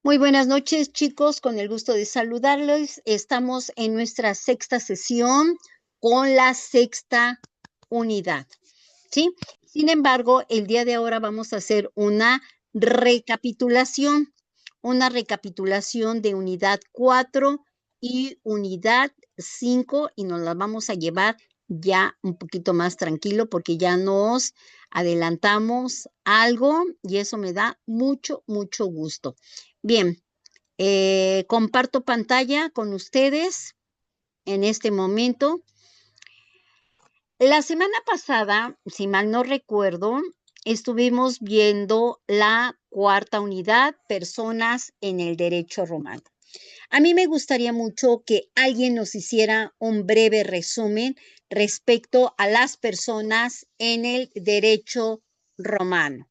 Muy buenas noches, chicos, con el gusto de saludarlos. Estamos en nuestra sexta sesión con la sexta unidad, ¿sí? Sin embargo, el día de ahora vamos a hacer una recapitulación de unidad 4 y unidad 5 y nos la vamos a llevar ya un poquito más tranquilo porque ya nos adelantamos algo y eso me da mucho, mucho gusto. Bien, comparto pantalla con ustedes en este momento. La semana pasada, si mal no recuerdo, estuvimos viendo la cuarta unidad, personas en el derecho romano. A mí me gustaría mucho que alguien nos hiciera un breve resumen respecto a las personas en el derecho romano.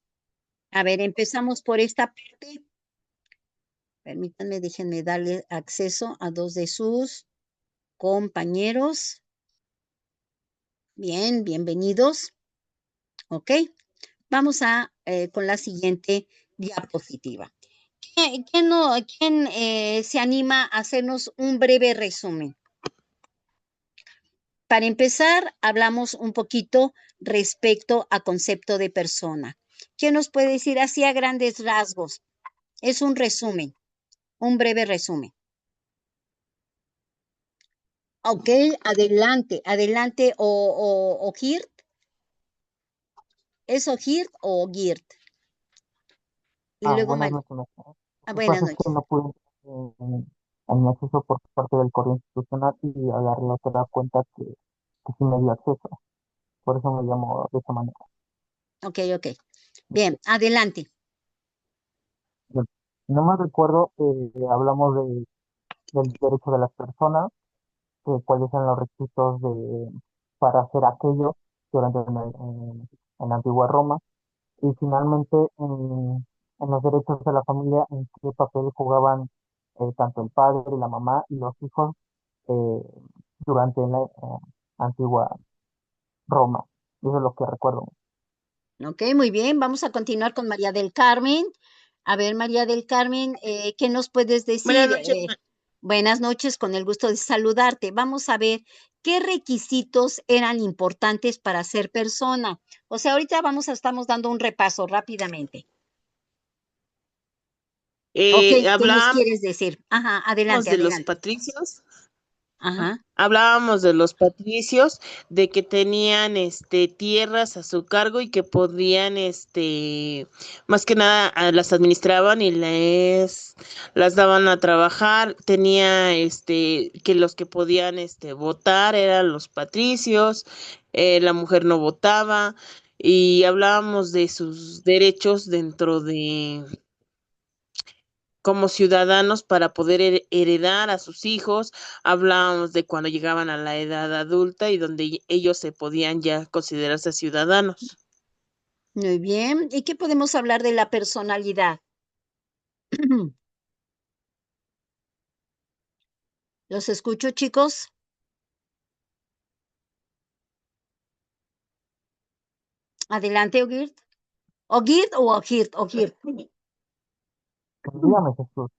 A ver, empezamos por esta parte. Permítanme, déjenme darle acceso a dos de sus compañeros. Bien, bienvenidos. Ok, vamos con la siguiente diapositiva. ¿Quién se anima a hacernos un breve resumen? Para empezar, hablamos un poquito respecto a concepto de persona. ¿Quién nos puede decir así a grandes rasgos? Es un resumen, un breve resumen. Ok, adelante, o Girt. ¿Es Ogirt o Girt? Y luego Buenas María. noches, maestra. Lo que Buenas pasa es que noches. no pude en mi acceso por parte del correo institucional y al darle te da cuenta que sí me dio acceso. Por eso me llamo de esa manera. Ok. Bien, adelante. Bien. Si no me recuerdo, hablamos del derecho de las personas, cuáles son los requisitos para hacer aquello durante en la antigua Roma. Y finalmente, en los derechos de la familia, en qué papel jugaban tanto el padre, la mamá y los hijos eh, durante la antigua Roma. Eso es lo que recuerdo. Ok, muy bien. Vamos a continuar con María del Carmen. A ver, María del Carmen, ¿qué nos puedes Buenas decir? noches. Buenas noches, con el gusto de saludarte. Vamos a ver qué requisitos eran importantes para ser persona. O sea, ahorita estamos dando un repaso rápidamente. Ok, ¿qué nos Hablábamos quieres decir? Ajá, adelante, de los adelante. patricios. Ajá, Hablábamos de los patricios, de que tenían tierras a su cargo y que podían más que nada las administraban y las daban a trabajar. Tenía que los que podían votar eran los patricios, la mujer no votaba, y hablábamos de sus derechos dentro de como ciudadanos para poder heredar a sus hijos. Hablábamos de cuando llegaban a la edad adulta y donde ellos se podían ya considerarse ciudadanos. muy bien. ¿Y qué podemos hablar de la personalidad? ¿Los escucho, chicos? Adelante, Ogirt. ¿Ogirt o Ogirt? Ogirt. Dígame, Jesús,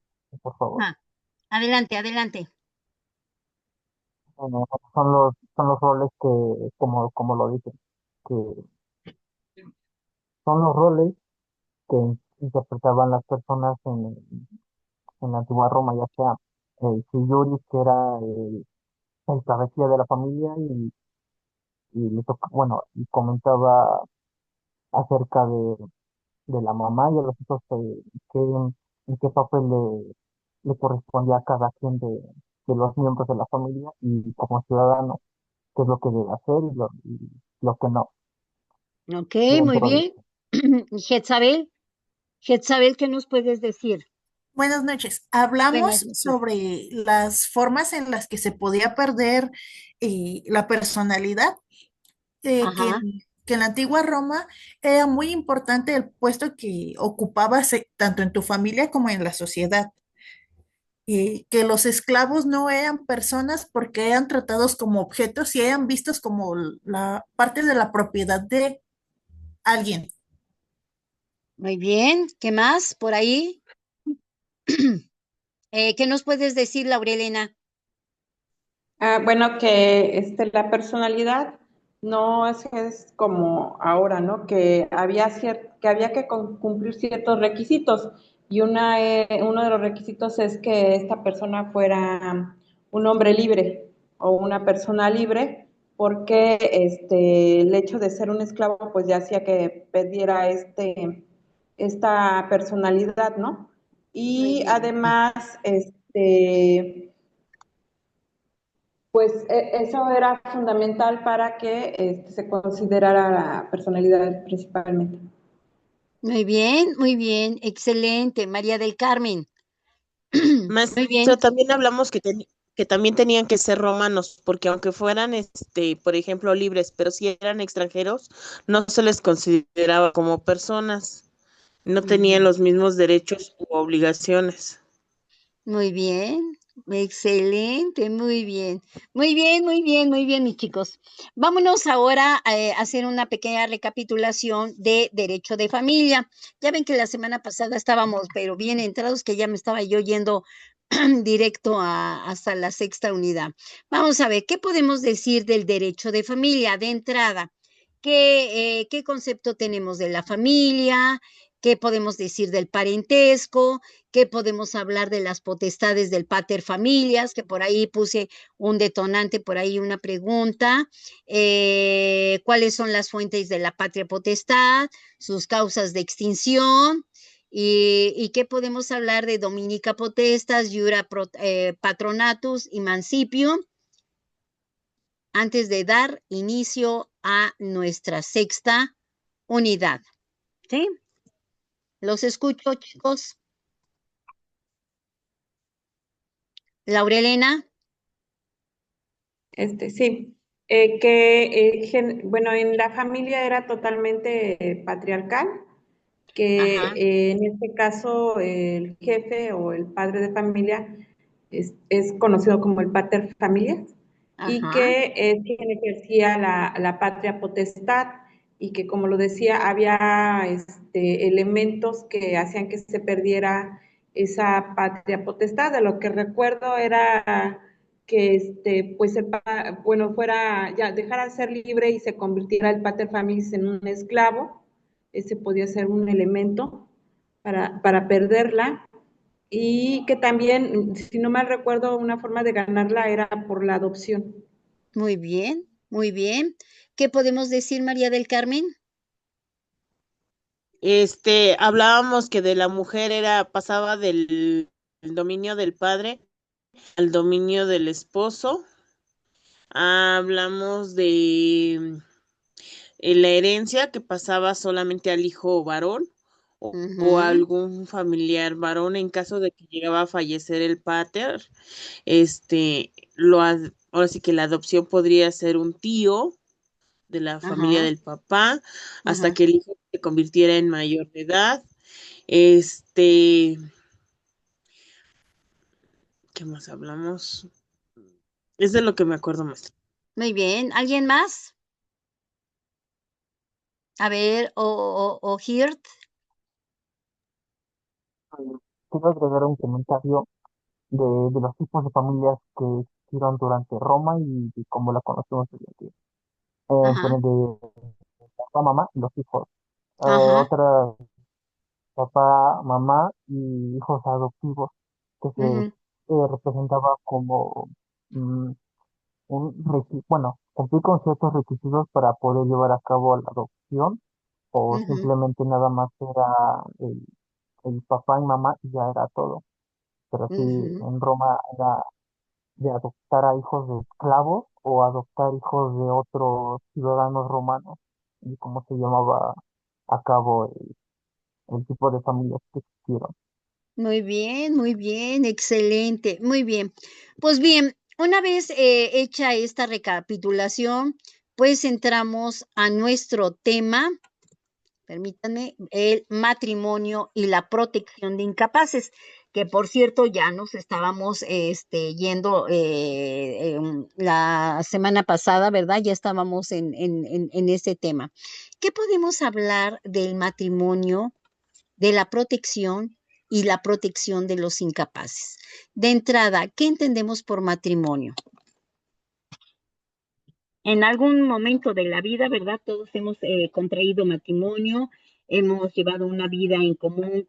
por favor. Ah, adelante. Bueno, son los roles que, como lo dicen, que son los roles que interpretaban las personas en la antigua Roma, ya sea el Iuris, que era el cabecilla de la familia, y le toca, bueno, y comentaba acerca de la mamá y de los hijos, qué, en qué papel le correspondía a cada quien de los miembros de la familia y como ciudadano, qué es lo que debe hacer y lo que no Ok, muy dentro de bien. Jezabel, Jezabel, ¿qué nos puedes decir? Buenas noches. Buenas Hablamos noches. sobre las formas en las que se podía perder la personalidad, Ajá, que en la antigua Roma era muy importante el puesto que ocupabas tanto en tu familia como en la sociedad. Que los esclavos no eran personas porque eran tratados como objetos y eran vistos como la parte de la propiedad de alguien. muy bien. ¿Qué más por ahí? ¿Qué nos puedes decir, Laurelena? Bueno, que la personalidad no es como ahora, ¿no? Que que había que cumplir ciertos requisitos y uno de los requisitos es que esta persona fuera un hombre libre o una persona libre, porque el hecho de ser un esclavo pues ya hacía que perdiera esta personalidad, ¿no? Muy Y bien. además, pues eso era fundamental para que se considerara la personalidad principalmente. Muy bien, excelente. María del Carmen. Muy bien. Maestra, también hablamos que también tenían que ser romanos, porque aunque fueran, por ejemplo, libres, pero si eran extranjeros, no se les consideraba como personas, no tenían Ujú. los mismos derechos u obligaciones. Muy bien, excelente, muy bien, muy bien, muy bien, muy bien, mis chicos. Vámonos ahora a hacer una pequeña recapitulación de derecho de familia. Ya ven que la semana pasada estábamos, pero bien entrados, que ya me estaba yo yendo directo hasta la sexta unidad. Vamos a ver, ¿qué podemos decir del derecho de familia de entrada? ¿Qué concepto tenemos de la familia? ¿Qué podemos decir del parentesco? ¿Qué podemos hablar de las potestades del pater familias? Que por ahí puse un detonante, por ahí una pregunta. ¿Cuáles son las fuentes de la patria potestad? Sus causas de extinción. ¿Y qué podemos hablar de Dominica Potestas, Patronatus y Mancipio? Antes de dar inicio a nuestra sexta unidad. ¿Sí? Los escucho, chicos. Laurelena. Sí, bueno, en la familia era totalmente patriarcal, que Ajá, en este caso el jefe o el padre de familia es conocido como el pater familias y ajá, que es quien ejercía la patria potestad y que, como lo decía, había elementos que hacían que se perdiera esa patria potestad. De lo que recuerdo era que pues bueno, fuera, ya dejara de ser libre y se convirtiera el pater familias en un esclavo. Ese podía ser un elemento para perderla. Y que también, si no mal recuerdo, una forma de ganarla era por la adopción. muy bien, muy bien. ¿Qué podemos decir, María del Carmen? Hablábamos que de la mujer pasaba del el dominio del padre al dominio del esposo. Hablamos de la herencia que pasaba solamente al hijo varón o a Ujú, algún familiar varón en caso de que llegaba a fallecer el pater. Ahora sí que la adopción podría ser un tío de la familia ajá, del papá hasta ajá. que el hijo se convirtiera en mayor de edad. Este, ¿Qué más hablamos? Es de lo que me acuerdo más. Muy bien. ¿Alguien más? A ver, o Hirt. Quiero agregar un comentario de los tipos de familias que existieron durante Roma y cómo la conocemos hoy en día. Ajá, Bueno, de papá, mamá y los hijos. ajá, Otra, papá, mamá y hijos adoptivos, que se ujú, representaba como mm, bueno, cumplir con ciertos requisitos para poder llevar a cabo la adopción, o ujú, simplemente nada más era el papá y mamá y ya era todo. Pero sí, ujú. en Roma era de adoptar a hijos de esclavos o adoptar hijos de otros ciudadanos romanos, y cómo se llamaba a cabo el tipo de familias que existieron. Muy bien, excelente, muy bien. Pues bien, una vez hecha esta recapitulación, pues entramos a nuestro tema. Permítanme, el matrimonio y la protección de incapaces, que por cierto ya nos estábamos yendo la semana pasada, ¿verdad? Ya estábamos en ese tema. ¿Qué podemos hablar del matrimonio, de la protección y la protección de los incapaces. De entrada, ¿qué entendemos por matrimonio? En algún momento de la vida, ¿verdad? Todos hemos contraído matrimonio, hemos llevado una vida en común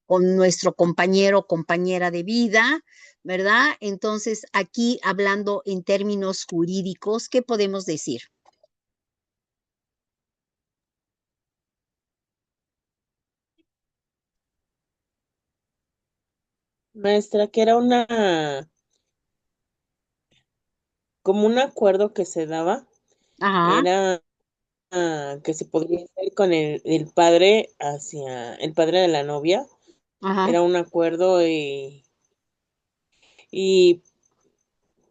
con nuestro compañero o compañera de vida, ¿verdad? Entonces, aquí hablando en términos jurídicos, ¿qué podemos decir? Maestra, que era como un acuerdo que se daba, Ajá, era que se podría hacer con el padre hacia el padre de la novia, ajá. era un acuerdo y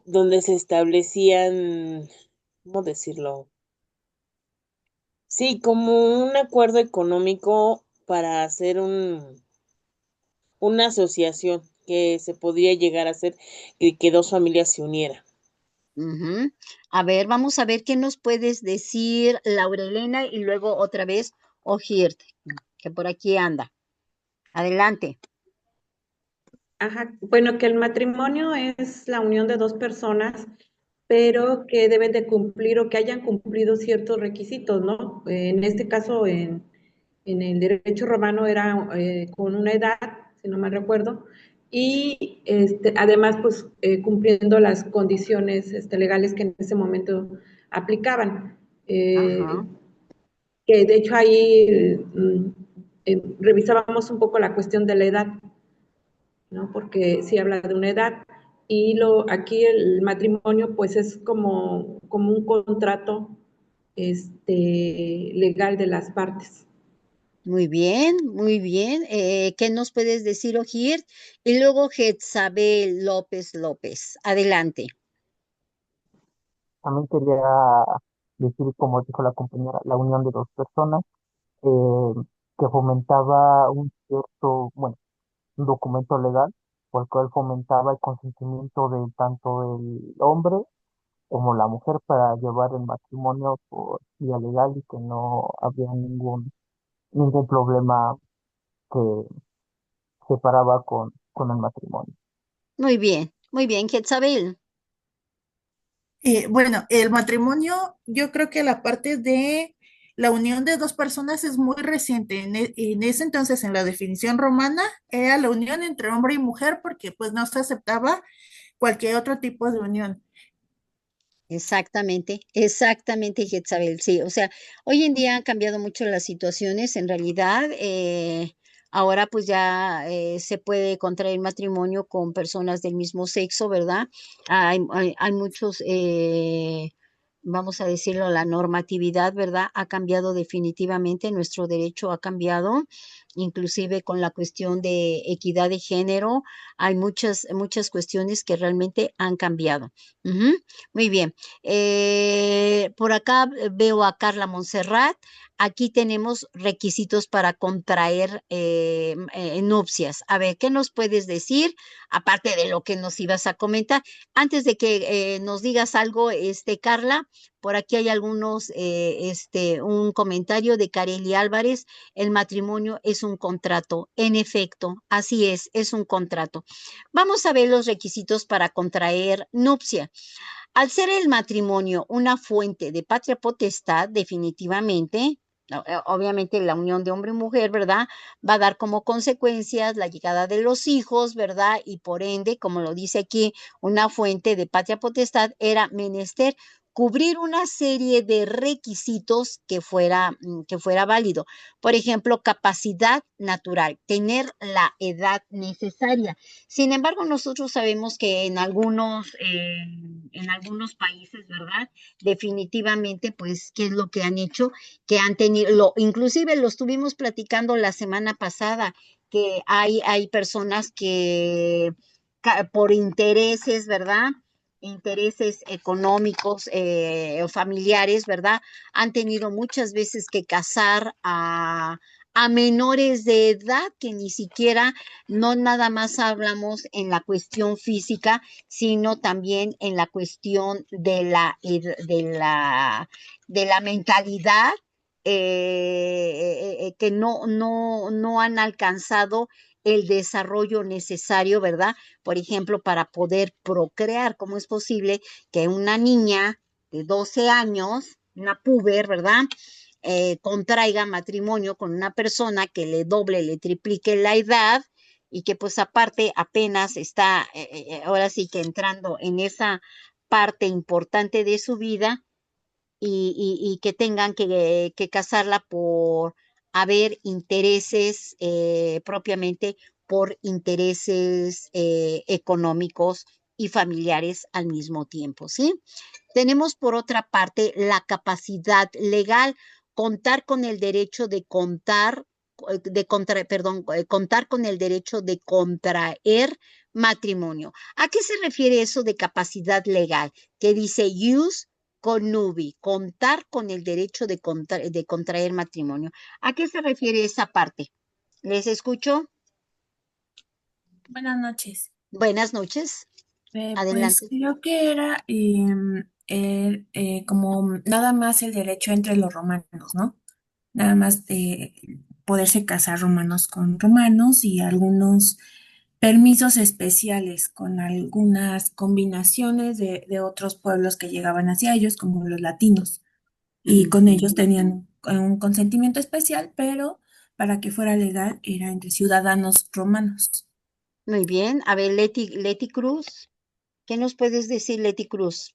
donde se establecían, ¿cómo decirlo? Sí, como un acuerdo económico para hacer una asociación que se podría llegar a hacer y que dos familias se unieran. Ujú. A ver, vamos a ver qué nos puedes decir, Laurelena, y luego otra vez Ogirt, que por aquí anda. Adelante. Ajá, bueno, que el matrimonio es la unión de dos personas, pero que deben de cumplir o que hayan cumplido ciertos requisitos, ¿no? En este caso, en el derecho romano era con una edad, si no mal recuerdo, y además, pues, cumpliendo las condiciones legales que en ese momento aplicaban. Ajá. Que de hecho ahí revisábamos un poco la cuestión de la edad, ¿no? Porque sí habla de una edad y aquí el matrimonio pues es como un contrato legal de las partes. Muy bien, muy bien. ¿Qué nos puedes decir, Ogier? Y luego Jezabel López López. Adelante. También quería decir, como dijo la compañera, la unión de dos personas, eh, que fomentaba un cierto, bueno, un documento legal, por el cual fomentaba el consentimiento de tanto el hombre como la mujer para llevar el matrimonio por vía legal y que no había ningún problema que separaba con el matrimonio. muy bien, Jezabel. Bueno, el matrimonio, yo creo que la parte de la unión de dos personas es muy reciente. En ese entonces, en la definición romana, era la unión entre hombre y mujer porque pues no se aceptaba cualquier otro tipo de unión. Exactamente, exactamente, Jezabel, sí, o sea, hoy en día han cambiado mucho las situaciones, en realidad, ahora pues ya se puede contraer matrimonio con personas del mismo sexo, ¿verdad? Hay muchos, vamos a decirlo, la normatividad, ¿verdad? Ha cambiado definitivamente, nuestro derecho ha cambiado, inclusive con la cuestión de equidad de género, hay muchas cuestiones que realmente han cambiado. Ujú. Muy bien. Por acá veo a Carla Montserrat. Aquí tenemos requisitos para contraer nupcias. A ver, ¿qué nos puedes decir? Aparte de lo que nos ibas a comentar. Antes de que nos digas algo, Carla, por aquí hay un comentario de Carely Álvarez. El matrimonio es un contrato. En efecto, así es un contrato. Vamos a ver los requisitos para contraer nupcia. Al ser el matrimonio una fuente de patria potestad, definitivamente, obviamente la unión de hombre y mujer, ¿verdad? Va a dar como consecuencias la llegada de los hijos, ¿verdad? Y por ende, como lo dice aquí, una fuente de patria potestad era menester cubrir una serie de requisitos que fuera válido. Por ejemplo, capacidad natural, tener la edad necesaria. Sin embargo, nosotros sabemos que en algunos países, ¿verdad? Definitivamente, pues, ¿qué es lo que han hecho? Que han tenido, inclusive lo estuvimos platicando la semana pasada, que hay personas que por intereses, ¿verdad? Intereses económicos o familiares, ¿verdad? Han tenido muchas veces que casar a menores de edad que ni siquiera no nada más hablamos en la cuestión física, sino también en la cuestión de la mentalidad que no han alcanzado el desarrollo necesario, ¿verdad? Por ejemplo, para poder procrear. ¿Cómo es posible que una niña de 12 años, una puber, ¿verdad? Contraiga matrimonio con una persona que le doble, le triplique la edad y que pues aparte apenas está ahora sí que entrando en esa parte importante de su vida y que tengan que casarla por haber intereses propiamente por intereses económicos y familiares al mismo tiempo, ¿sí? Tenemos por otra parte la capacidad legal, contar con el derecho de contar con el derecho de contraer matrimonio. ¿A qué se refiere eso de capacidad legal? Que dice use connubi, contar con el derecho de contraer matrimonio. ¿A qué se refiere esa parte? ¿Les escucho? Buenas noches. Buenas noches. Pues Adelante. creo que era como nada más el derecho entre los romanos, ¿no? Nada más de poderse casar romanos con romanos y algunos permisos especiales con algunas combinaciones de otros pueblos que llegaban hacia ellos, como los latinos. Y con ellos tenían un consentimiento especial, pero para que fuera legal era entre ciudadanos romanos. Muy bien. A ver, Leti Cruz. ¿Qué nos puedes decir, Leti Cruz?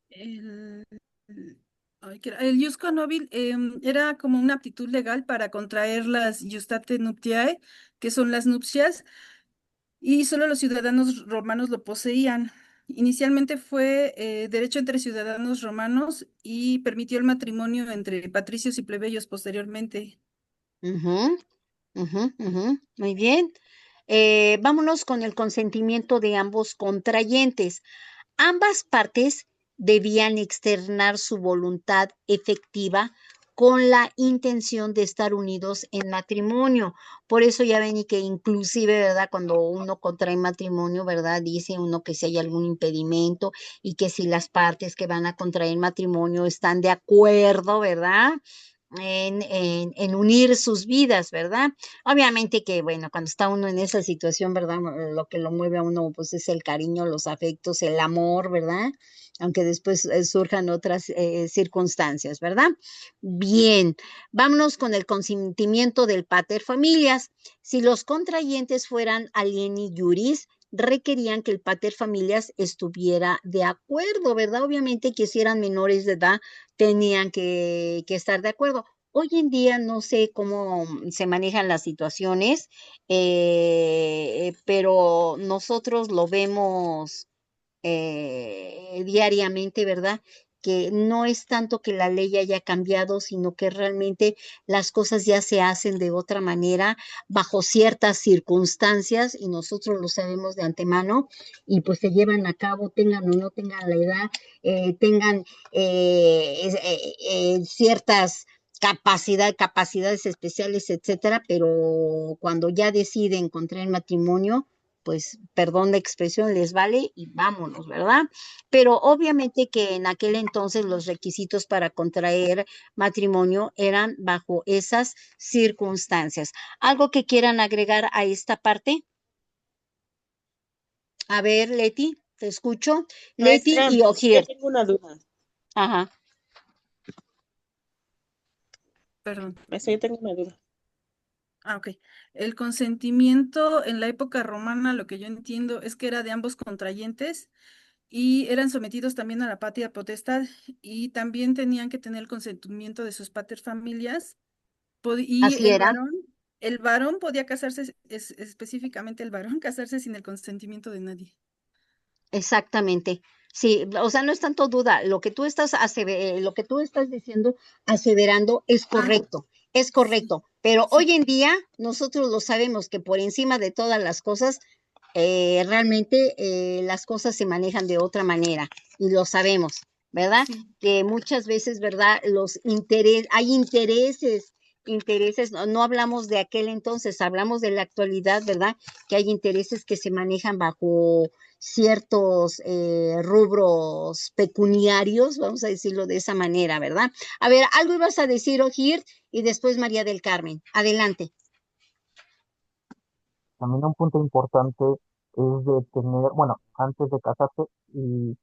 El, el jus connobil era como una aptitud legal para contraer las justate nuptiae, que son las nupcias, y solo los ciudadanos romanos lo poseían. Inicialmente fue derecho entre ciudadanos romanos y permitió el matrimonio entre patricios y plebeyos posteriormente. Ujú, ujú, ujú. Muy bien. Vámonos con el consentimiento de ambos contrayentes. Ambas partes debían externar su voluntad efectiva con la intención de estar unidos en matrimonio. Por eso ya ven y que inclusive, ¿verdad? Cuando uno contrae matrimonio, ¿verdad? Dice uno que si hay algún impedimento y que si las partes que van a contraer matrimonio están de acuerdo, ¿verdad? En unir sus vidas, ¿verdad? Obviamente que, bueno, cuando está uno en esa situación, ¿verdad? Lo que lo mueve a uno, pues es el cariño, los afectos, el amor, ¿verdad? Aunque después surjan otras circunstancias, ¿verdad? Bien, vámonos con el consentimiento del pater familias. Si los contrayentes fueran alieni juris, requerían que el pater familias estuviera de acuerdo, ¿verdad? Obviamente que si eran menores de edad, tenían que estar de acuerdo. Hoy en día no sé cómo se manejan las situaciones, pero nosotros lo vemos diariamente, ¿verdad? Que no es tanto que la ley haya cambiado, sino que realmente las cosas ya se hacen de otra manera, bajo ciertas circunstancias, y nosotros lo sabemos de antemano, y pues se llevan a cabo, tengan o no tengan la edad, tengan ciertas capacidades especiales, etcétera, pero cuando ya deciden contraer matrimonio, pues, perdón la expresión, les vale y vámonos, ¿verdad? Pero obviamente que en aquel entonces los requisitos para contraer matrimonio eran bajo esas circunstancias. ¿Algo que quieran agregar a esta parte? A ver, Leti, te escucho. Leti Maestra, y yo Ogier. tengo una duda. Ajá. Perdón. Maestra, yo tengo una duda. Ok. El consentimiento en la época romana, lo que yo entiendo es que era de ambos contrayentes y eran sometidos también a la patria potestad y también tenían que tener el consentimiento de sus paterfamilias y Así era. el varón podía casarse, específicamente el varón, casarse sin el consentimiento de nadie. Exactamente. Sí, o sea, no es tanto duda, lo que tú estás diciendo, aseverando, es Sí, correcto, pero sí, hoy en día nosotros lo sabemos que por encima de todas las cosas, realmente las cosas se manejan de otra manera y lo sabemos, ¿verdad? sí. Que muchas veces, ¿verdad? Hay intereses, no hablamos de aquel entonces, hablamos de la actualidad, ¿verdad? Que hay intereses que se manejan bajo ciertos rubros pecuniarios, vamos a decirlo de esa manera, ¿verdad? A ver, algo ibas a decir, Ojir, y después María del Carmen. Adelante. también un punto importante es de tener, bueno, antes de casarse y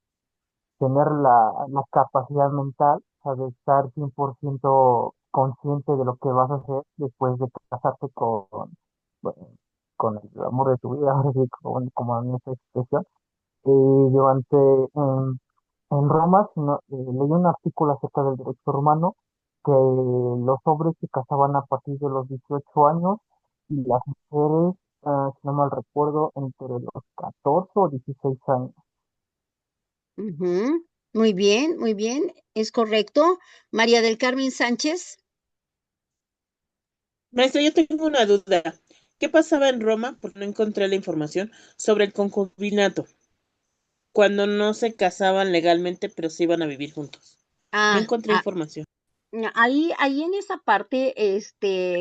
tener la capacidad mental, o sea, de estar 100% consciente de lo que vas a hacer después de casarte bueno, con el amor de tu vida, ahora sí, como en esa expresión. Durante, en Roma, leí un artículo acerca del derecho romano, que los hombres se casaban a partir de los 18 años y las mujeres, si no mal recuerdo, entre los 14 o 16 años. Ujú. Muy bien, es correcto. María del Carmen Sánchez. Maestra, yo tengo una duda. ¿Qué pasaba en Roma? Porque no encontré la información sobre el concubinato, cuando no se casaban legalmente, pero se iban a vivir juntos. No Ah, encontré ah, información. ahí en esa parte,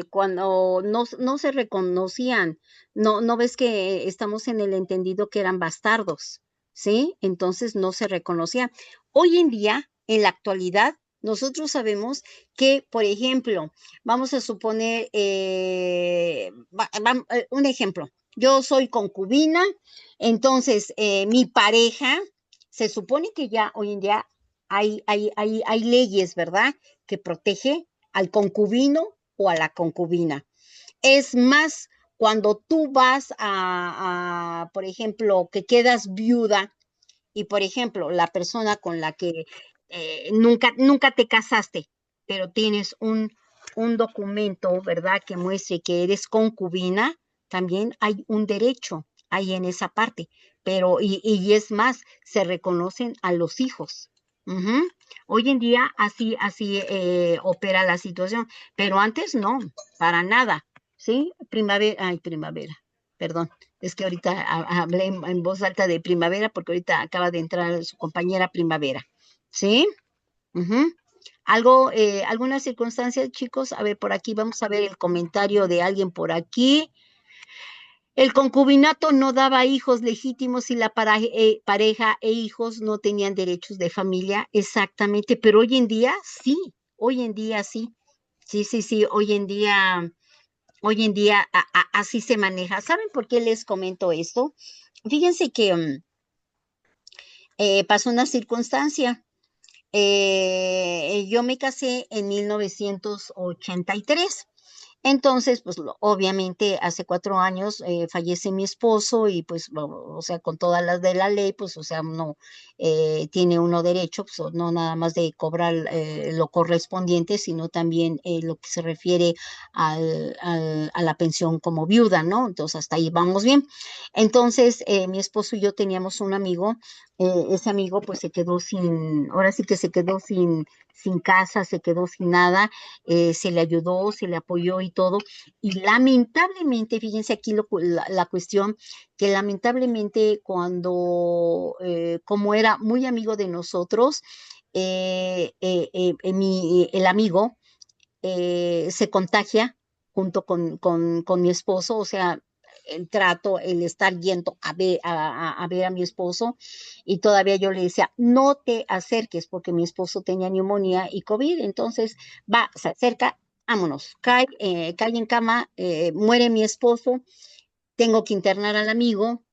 cuando no se reconocían, no ves que estamos en el entendido que eran bastardos, ¿sí? Entonces no se reconocían. Hoy en día, en la actualidad, nosotros sabemos que, por ejemplo, vamos a suponer, un ejemplo, yo soy concubina, entonces mi pareja, se supone que ya hoy en día hay leyes, ¿verdad? Que protege al concubino o a la concubina. Es más, cuando tú vas por ejemplo, que quedas viuda y, por ejemplo, la persona con la que nunca te casaste, pero tienes un documento, ¿verdad?, que muestre que eres concubina, también hay un derecho ahí en esa parte, pero y es más, se reconocen a los hijos. Ujú. Hoy en día así opera la situación, pero antes no, para nada, ¿sí? Primavera, perdón, es que ahorita hablé en voz alta de primavera porque ahorita acaba de entrar su compañera primavera, ¿sí? Ujú. Alguna circunstancia, chicos. A ver, por aquí vamos a ver el comentario de alguien por aquí. El concubinato no daba hijos legítimos y la pareja e hijos no tenían derechos de familia, exactamente, pero hoy en día sí, sí, hoy en día así se maneja. ¿Saben por qué les comento esto? Fíjense que pasó una circunstancia. Yo me casé en 1983. Entonces, pues obviamente hace 4 años fallece mi esposo y pues, o sea, con todas las de la ley, pues, o sea, no tiene uno derecho, pues, no nada más de cobrar lo correspondiente, sino también lo que se refiere a la pensión como viuda, ¿no? Entonces, hasta ahí vamos bien. Entonces, mi esposo y yo teníamos un amigo, ese amigo pues se quedó ahora sí que se quedó sin casa, se quedó sin nada, se le ayudó, se le apoyó y todo. Y lamentablemente, fíjense aquí la cuestión, que lamentablemente como era muy amigo de nosotros, el amigo se contagia junto con mi esposo, o sea, el trato, el estar yendo a ver a mi esposo, y todavía yo le decía, no te acerques, porque mi esposo tenía neumonía y COVID, entonces se acerca, vámonos, cae en cama, muere mi esposo, tengo que internar al amigo,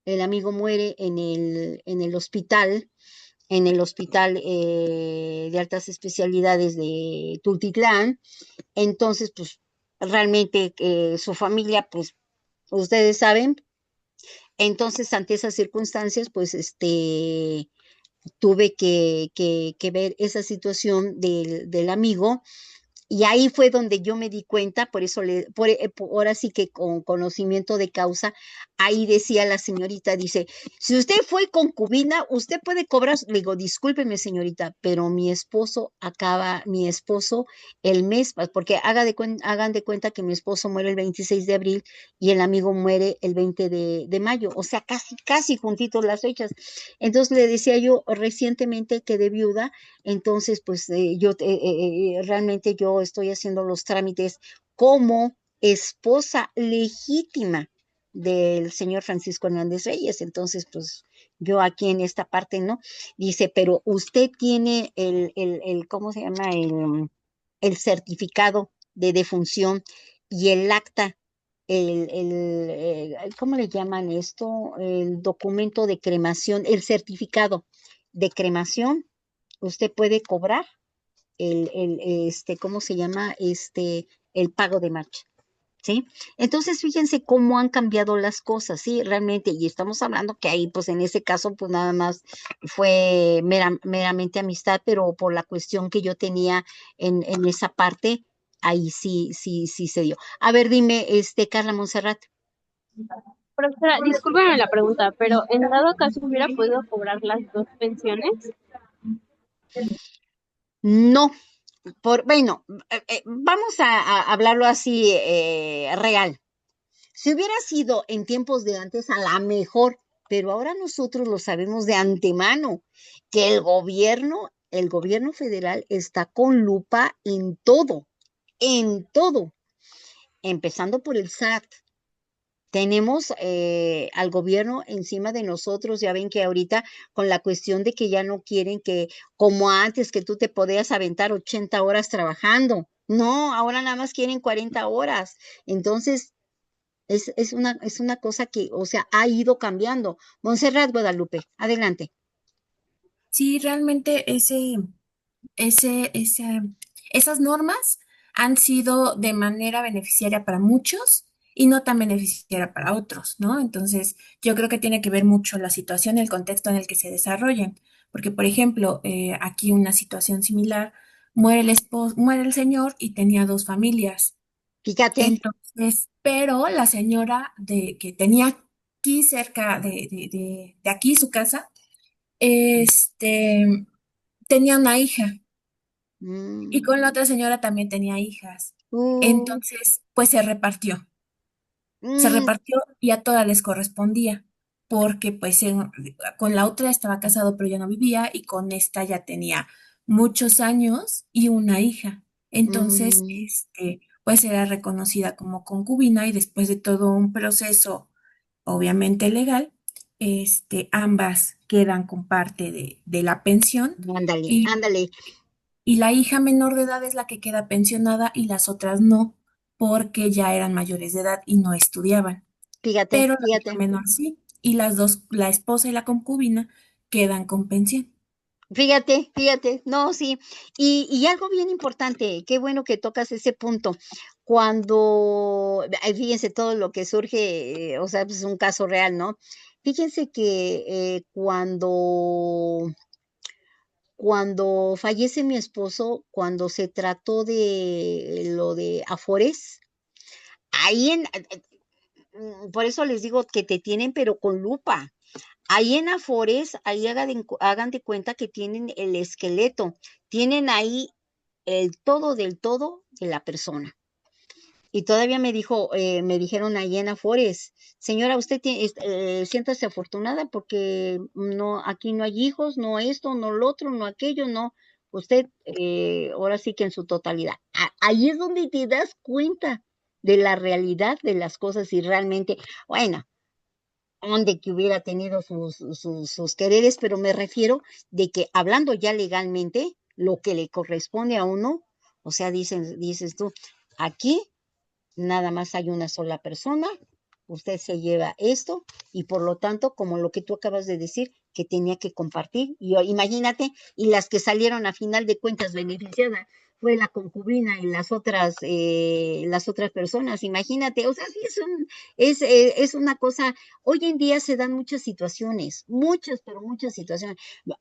el amigo muere en el hospital de altas especialidades de Tultitlán. Entonces, pues realmente su familia, pues ustedes saben, entonces ante esas circunstancias, pues tuve que ver esa situación del amigo. Y ahí fue donde yo me di cuenta, por eso ahora sí que con conocimiento de causa, ahí decía la señorita, dice, si usted fue concubina, usted puede cobrar, le digo, discúlpeme señorita, pero mi esposo el mes, porque hagan de cuenta que mi esposo muere el 26 de abril y el amigo muere el 20 de mayo, o sea, casi juntitos las fechas. Entonces le decía yo, recientemente quedé viuda, entonces, pues realmente yo estoy haciendo los trámites como esposa legítima del señor Francisco Hernández Reyes. Entonces, pues yo aquí en esta parte, ¿no? Dice, pero usted tiene ¿cómo se llama? El certificado de defunción y el acta ¿cómo le llaman esto? El documento de cremación, el certificado de cremación, usted puede cobrar ¿cómo se llama? El pago de marcha. ¿Sí? Entonces, fíjense cómo han cambiado las cosas, ¿sí? Realmente, y estamos hablando que ahí, pues en ese caso, pues nada más fue meramente amistad, pero por la cuestión que yo tenía en esa parte, ahí sí se dio. A ver, dime, Carla Montserrat. Profesora, discúlpeme la pregunta, pero en dado caso hubiera podido cobrar las dos pensiones. No, bueno, vamos a hablarlo así real. Si hubiera sido en tiempos de antes, a la mejor, pero ahora nosotros lo sabemos de antemano, que el gobierno federal está con lupa en todo, empezando por el SAT. Tenemos al gobierno encima de nosotros, ya ven que ahorita con la cuestión de que ya no quieren que, como antes, que tú te podías aventar 80 horas trabajando. No, ahora nada más quieren 40 horas. Entonces, es una cosa que, o sea, ha ido cambiando. Montserrat Guadalupe, adelante. Sí, realmente esas normas han sido de manera beneficiaria para muchos y no tan beneficiaria para otros, ¿no? Entonces, yo creo que tiene que ver mucho la situación y el contexto en el que se desarrollen. Porque, por ejemplo, aquí una situación similar, muere el señor y tenía dos familias. Fíjate. Entonces, pero la señora que tenía aquí cerca de aquí su casa, este, tenía una hija y con la Mm, otra señora también tenía hijas. uh, Entonces, pues se mm, repartió y a todas les correspondía, porque pues con la otra estaba casado pero ya no vivía y con esta ya tenía muchos años y una hija. Entonces, mm. pues era reconocida como concubina y después de todo un proceso, obviamente legal, ambas quedan con parte de la pensión Ándale, y ándale. y la hija menor de edad es la que queda pensionada y las otras no, porque ya eran mayores de edad y no estudiaban. Fíjate, Pero la hija fíjate. menor sí, y las dos, la esposa y la concubina, quedan con pensión. Fíjate, no, sí, y algo bien importante, qué bueno que tocas ese punto. Cuando, fíjense todo lo que surge, o sea, pues, es un caso real, ¿no? Fíjense que cuando fallece mi esposo, cuando se trató de lo de Afores, ahí por eso les digo que te tienen, pero con lupa. Ahí en Afores, ahí hagan de cuenta que tienen el esqueleto, tienen ahí el todo del todo de la persona. Y todavía me dijeron ahí en Afores, señora, usted siéntase afortunada porque no, aquí no hay hijos, no esto, no lo otro, no aquello, no. Usted, ahora sí que en su totalidad. Ahí es donde te das cuenta de la realidad de las cosas y realmente, bueno, donde que hubiera tenido sus quereres, pero me refiero de que hablando ya legalmente, lo que le corresponde a uno, o sea, dices tú, aquí nada más hay una sola persona, usted se lleva esto y por lo tanto, como lo que tú acabas de decir, que tenía que compartir, y imagínate, y las que salieron a final de cuentas beneficiadas fue la concubina y las otras personas, imagínate, o sea, sí es una cosa, hoy en día se dan muchas situaciones, muchas, pero muchas situaciones.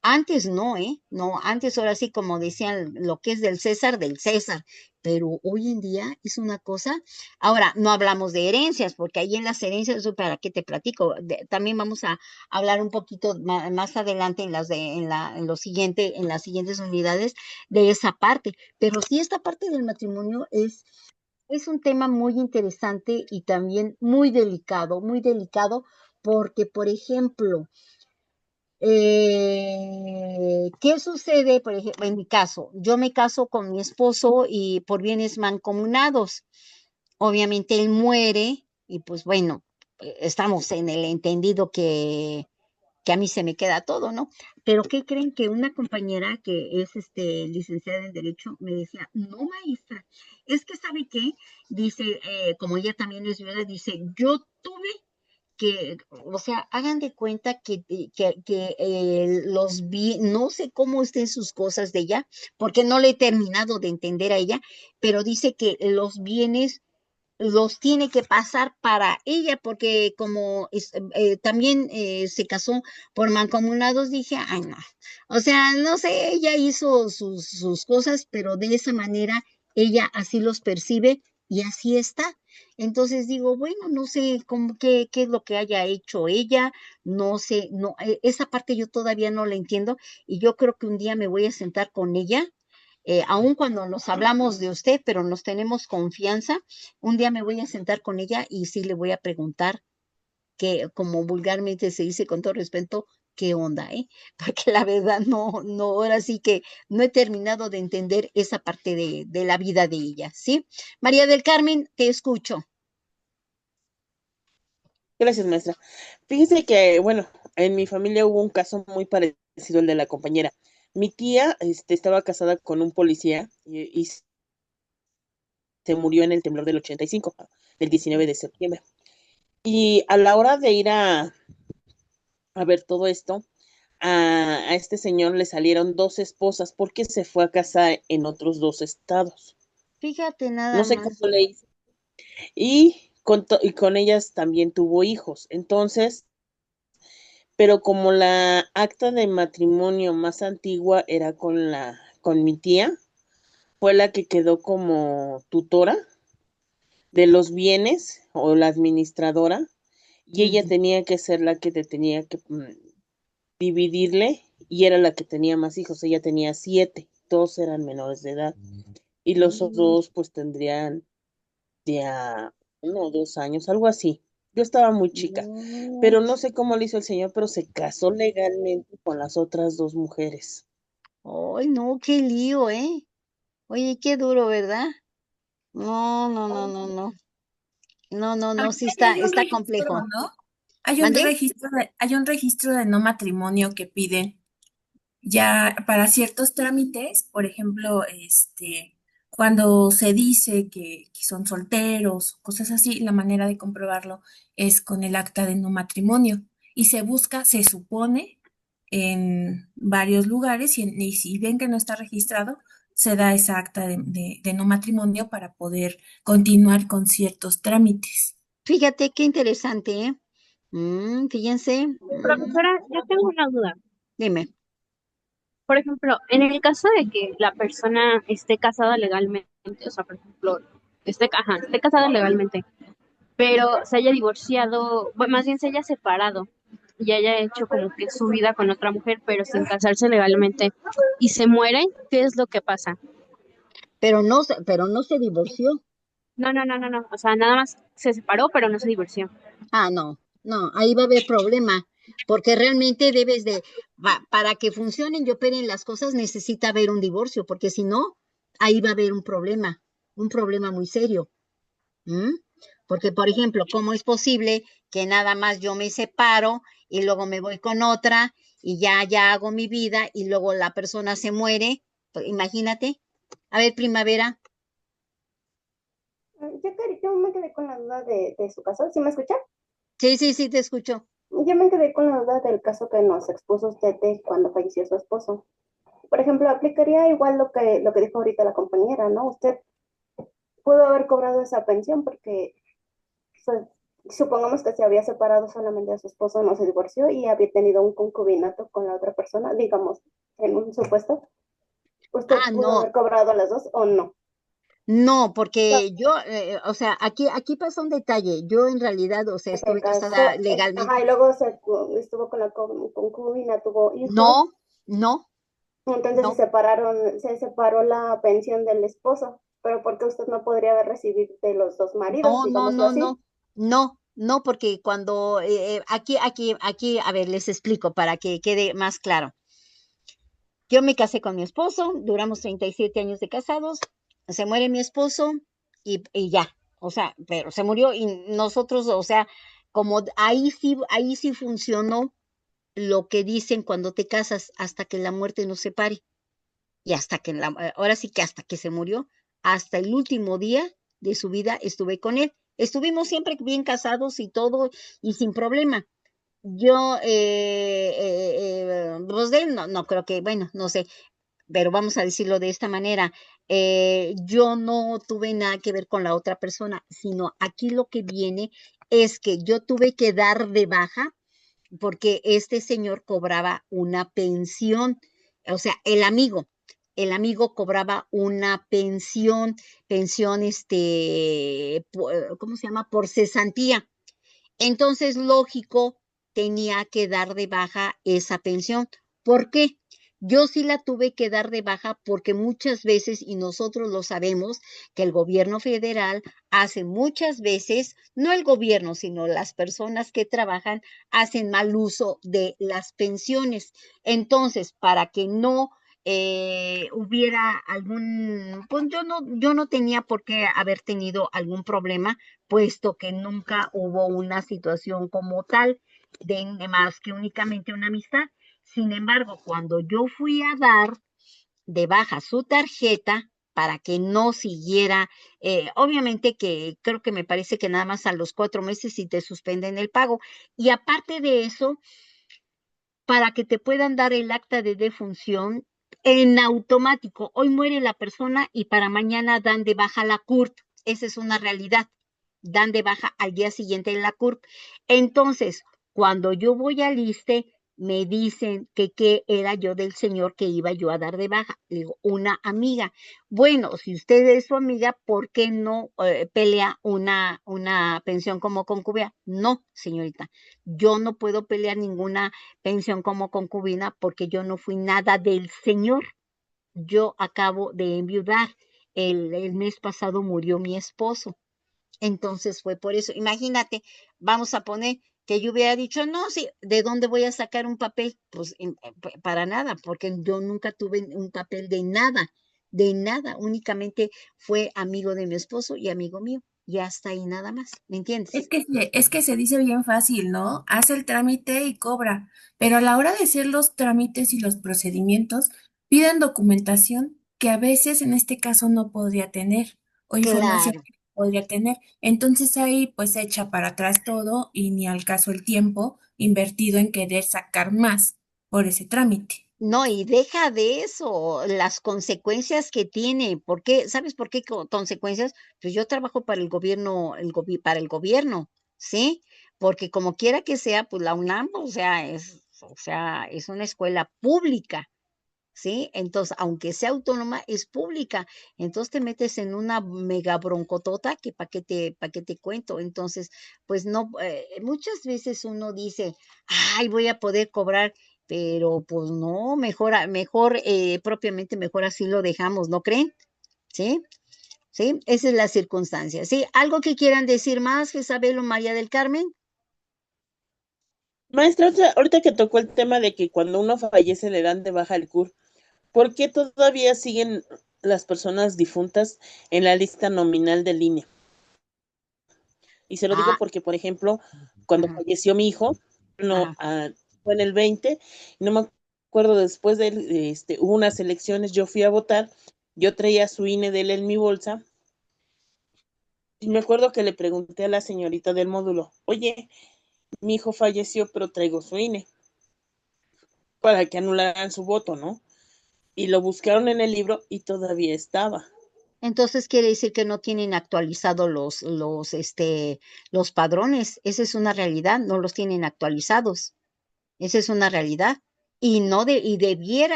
Antes no, no, antes ahora sí, como decían, lo que es del César, pero hoy en día es una cosa. Ahora, no hablamos de herencias, porque ahí en las herencias, eso para qué te platico, también vamos a hablar un poquito más adelante en las siguientes unidades de esa parte, pero sí esta parte del matrimonio es un tema muy interesante y también muy delicado, porque, por ejemplo, ¿qué sucede? Por ejemplo, en mi caso, yo me caso con mi esposo y por bienes mancomunados. Obviamente él muere y pues bueno, estamos en el entendido que a mí se me queda todo, ¿no? Pero ¿qué creen? Que una compañera que es licenciada en Derecho me decía, no, maestra, es que ¿sabe qué? Dice, como ella también es viuda, dice, yo tuve que, o sea, hagan de cuenta que los vi, no sé cómo estén sus cosas de ella, porque no le he terminado de entender a ella, pero dice que los bienes los tiene que pasar para ella, porque como también se casó por mancomunados, dije, ay no, o sea, no sé, ella hizo sus cosas, pero de esa manera ella así los percibe y así está. Entonces digo, bueno, no sé cómo, qué es lo que haya hecho ella, no sé, no, esa parte yo todavía no la entiendo y yo creo que un día me voy a sentar con ella, aun cuando nos hablamos de usted, pero nos tenemos confianza, un día me voy a sentar con ella y sí le voy a preguntar que, como vulgarmente se dice con todo respeto, qué onda, ¿eh? Porque la verdad no, ahora sí que no he terminado de entender esa parte de la vida de ella, ¿sí? María del Carmen, te escucho. Gracias, maestra. Fíjese que, bueno, en mi familia hubo un caso muy parecido al de la compañera. Mi tía, estaba casada con un policía y se murió en el temblor del 85, del 19 de septiembre. Y a la hora de ir a ver todo esto, a este señor le salieron dos esposas porque se fue a casar en otros dos estados. Fíjate nada No sé cómo más. le hizo. Y con ellas también tuvo hijos. Entonces, pero como la acta de matrimonio más antigua era con mi tía, fue la que quedó como tutora de los bienes o la administradora, y ella Ujú. tenía que ser la que te tenía que dividirle, y era la que tenía más hijos. Ella tenía 7, todos eran menores de edad, y los otros Mm, dos pues tendrían ya 1 o 2 años, algo así. Yo estaba muy chica, no. pero no sé cómo lo hizo el señor, pero se casó legalmente con las otras dos mujeres. Ay, no, qué lío, ¿eh? Oye, qué duro, ¿verdad? No, no, no, no, no. No, no, no, Aquí sí hay un está registro, complejo. ¿no? ¿Mande? Hay un registro de no matrimonio que piden ya para ciertos trámites, por ejemplo, cuando se dice que son solteros, cosas así, la manera de comprobarlo es con el acta de no matrimonio y se busca, se supone, en varios lugares y si ven que no está registrado, se da esa acta de no matrimonio para poder continuar con ciertos trámites. Fíjate qué interesante, ¿eh? Fíjense. Profesora, yo tengo una duda. Dime. Por ejemplo, en el caso de que la persona esté casada legalmente, o sea, por ejemplo, esté casada legalmente, pero se haya divorciado, bueno, más bien se haya separado y haya hecho como que su vida con otra mujer, pero sin casarse legalmente, y se muere, ¿qué es lo que pasa? Pero no se divorció. No, no, no, no, no. O sea, nada más se separó, pero no se divorció. Ah, no, no, ahí va a haber problema, porque realmente para que funcionen y operen las cosas, necesita haber un divorcio, porque si no, ahí va a haber un problema muy serio. ¿Mm? Porque, por ejemplo, ¿cómo es posible que nada más yo me separo y luego me voy con otra y ya hago mi vida y luego la persona se muere? Pues, imagínate. A ver, Primavera. Yo me quedé con la duda de su caso. ¿Sí me escucha? Sí, sí, sí, te escucho. Yo me quedé con la duda del caso que nos expuso usted de cuando falleció su esposo. Por ejemplo, aplicaría igual lo que dijo ahorita la compañera, ¿no? Usted pudo haber cobrado esa pensión porque pues, supongamos que se había separado solamente de su esposo, no se divorció y había tenido un concubinato con la otra persona, digamos, en un supuesto. ¿Usted Ah, pudo no, haber cobrado a las dos o no? no, No, porque yo, o sea, aquí pasa un detalle. Yo en realidad, o sea, se estuve casó, casada ajá, legalmente. y luego estuvo con la concubina, tuvo hijos. No, no, Entonces no, se separó la pensión del esposo, pero ¿por qué usted no podría haber recibido de los dos maridos, no, no, digámoslo no, así? no, no, porque cuando, aquí, a ver, les explico para que quede más claro. Yo me casé con mi esposo, duramos 37 años de casados, se muere mi esposo y ya, o sea, pero se murió y nosotros, o sea, como ahí sí funcionó lo que dicen cuando te casas, hasta que la muerte nos separe. Y hasta que, ahora sí que hasta que se murió, hasta el último día de su vida estuve con él. Estuvimos siempre bien casados y todo, y sin problema. Yo, pues de él no creo que, bueno, no sé, pero vamos a decirlo de esta manera, yo no tuve nada que ver con la otra persona, sino aquí lo que viene es que yo tuve que dar de baja porque este señor cobraba una pensión, o sea, el amigo cobraba una pensión, ¿cómo se llama? Por cesantía. Entonces, lógico, tenía que dar de baja esa pensión. ¿Por qué? Yo sí la tuve que dar de baja porque muchas veces, y nosotros lo sabemos, que el gobierno federal hace muchas veces, no el gobierno, sino las personas que trabajan, hacen mal uso de las pensiones. Entonces, para que no hubiera pues yo no tenía por qué haber tenido algún problema, puesto que nunca hubo una situación como tal de más que únicamente una amistad. Sin embargo, cuando yo fui a dar de baja su tarjeta para que no siguiera, obviamente que creo que me parece que nada más a los 4 meses si te suspenden el pago. Y aparte de eso, para que te puedan dar el acta de defunción en automático. Hoy muere la persona y para mañana dan de baja la CURP. Esa es una realidad. Dan de baja al día siguiente en la CURP. Entonces, cuando yo voy al ISSSTE, me dicen que qué era yo del señor que iba yo a dar de baja. Le digo, una amiga. Bueno, si usted es su amiga, ¿por qué no pelea una pensión como concubina? No, señorita, yo no puedo pelear ninguna pensión como concubina porque yo no fui nada del señor. Yo acabo de enviudar. El mes pasado murió mi esposo. Entonces fue por eso. Imagínate, vamos a poner que yo hubiera dicho, no, sí, ¿de dónde voy a sacar un papel? Pues para nada, porque yo nunca tuve un papel de nada, únicamente fue amigo de mi esposo y amigo mío, y hasta ahí nada más, ¿me entiendes? Es que se dice bien fácil, ¿no? Hace el trámite y cobra, pero a la hora de hacer los trámites y los procedimientos, piden documentación que a veces en este caso no podría tener o información Claro. que no podría tener. Entonces ahí pues se echa para atrás todo y ni al caso el tiempo invertido en querer sacar más por ese trámite. No, y deja de eso, las consecuencias que tiene. ¿Por qué? ¿Sabes por qué consecuencias? Pues yo trabajo para el gobierno, para el gobierno, ¿sí? Porque como quiera que sea, pues la UNAM, o sea, es una escuela pública, ¿sí? Entonces, aunque sea autónoma, es pública. Entonces te metes en una mega broncotota que para qué te cuento. Entonces, pues no, muchas veces uno dice, ay, voy a poder cobrar, pero pues no, mejor, propiamente mejor así lo dejamos, ¿no creen? ¿Sí? ¿Sí? Esa es la circunstancia. ¿Sí? ¿Algo que quieran decir más, Jezabel o María del Carmen? Maestra, ahorita que tocó el tema de que cuando uno fallece le dan de baja el CUR, ¿por qué todavía siguen las personas difuntas en la lista nominal del INE? Y se lo digo Ah, porque, por ejemplo, cuando ajá, falleció mi hijo, no, ajá. fue en el 20, y no me acuerdo, después de hubo unas elecciones, yo fui a votar, yo traía su INE de él en mi bolsa, y me acuerdo que le pregunté a la señorita del módulo, oye, mi hijo falleció, pero traigo su INE, para que anularan su voto, ¿no? Y lo buscaron en el libro y todavía estaba. Entonces quiere decir que no tienen actualizados los padrones. Esa es una realidad, no los tienen actualizados. Esa es una realidad. Y